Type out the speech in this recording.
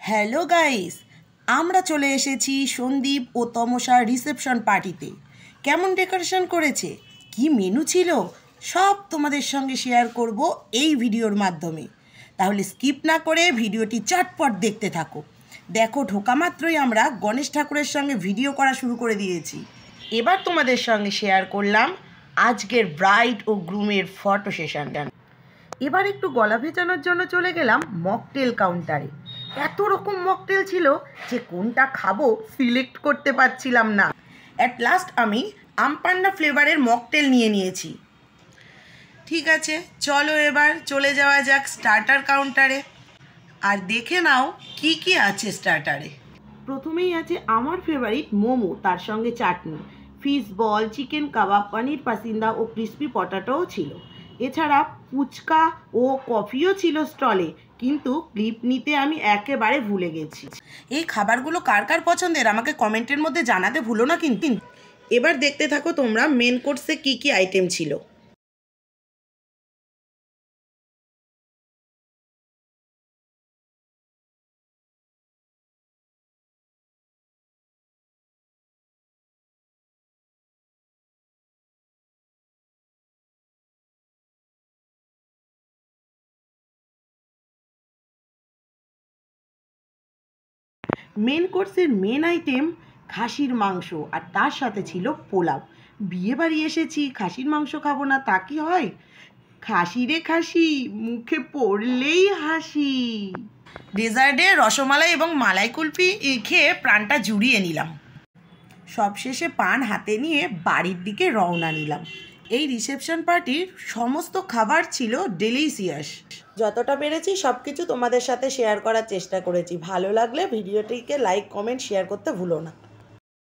Hello guys, আমরা চলে এসেছি সন্দীপ ও তমসার রিসেপশন পার্টিতে। কেমন ডেকোরেশন করেছে, কি মেনু ছিল, সব তোমাদের সঙ্গে শেয়ার করব এই ভিডিওর মাধ্যমে। তাহলে স্কিপ না করে ভিডিওটি চটপট দেখতে থাকো। দেখো, ঢোকা মাত্রই আমরা গণেশ ঠাকুরের সঙ্গে ভিডিও করা শুরু করে দিয়েছি। এবার তোমাদের সঙ্গে শেয়ার করলাম আজকের ব্রাইড ও গ্রুমের ফটো সেশনটা। এবার একটু গলা ভেজানোর জন্য চলে গেলাম মকটেল কাউন্টারে। এত রকম মকটেল ছিল যে কোনটা খাবো সিলেক্ট করতে পারছিলাম না। অ্যাট লাস্ট আমি আমপান্না ফ্লেভারের মকটেল নিয়ে নিয়েছি। ঠিক আছে, চলো এবার চলে যাওয়া যাক স্টার্টার কাউন্টারে আর দেখে নাও কি কি আছে স্টার্টারে। প্রথমেই আছে আমার ফেভারিট মোমো, তার সঙ্গে চাটনি, ফিশ বল, চিকেন কাবাব, পনির পাসিন্দা ও ক্রিসপি পটাটোও ছিল। এছাড়া ফুচকা ও কফিও ছিল স্টলে, কিন্তু ক্লিপ নিতে আমি একেবারে ভুলে গেছি। এই খাবারগুলো কার কার পছন্দের আমাকে কমেন্টের মধ্যে জানাতে ভুলো না কিন্তু। এবার দেখতে থাকো তোমরা মেন কোর্সে কি কি আইটেম ছিল। মেন কোর্সের মেন আইটেম খাসির মাংস, আর তার সাথে ছিল পোলাও। বিয়ে বাড়ি এসেছি, খাসির মাংস খাবো না তা কি হয়? খাসি রে খাসি, মুখে পড়লেই হাসি। ডেজার্টে রসমালাই এবং মালাই কুলফি খেয়ে প্রাণটা জুড়িয়ে নিলাম। সবশেষে পান হাতে নিয়ে বাড়ির দিকে রওনা নিলাম। এই রিসেপশন পার্টির সমস্ত খাবার ছিল ডেলিশিয়াস। যতটা পেরেছি সব কিছু তোমাদের সাথে শেয়ার করার চেষ্টা করেছি। ভালো লাগলে ভিডিওটিকে লাইক, কমেন্ট, শেয়ার করতে ভুলো না।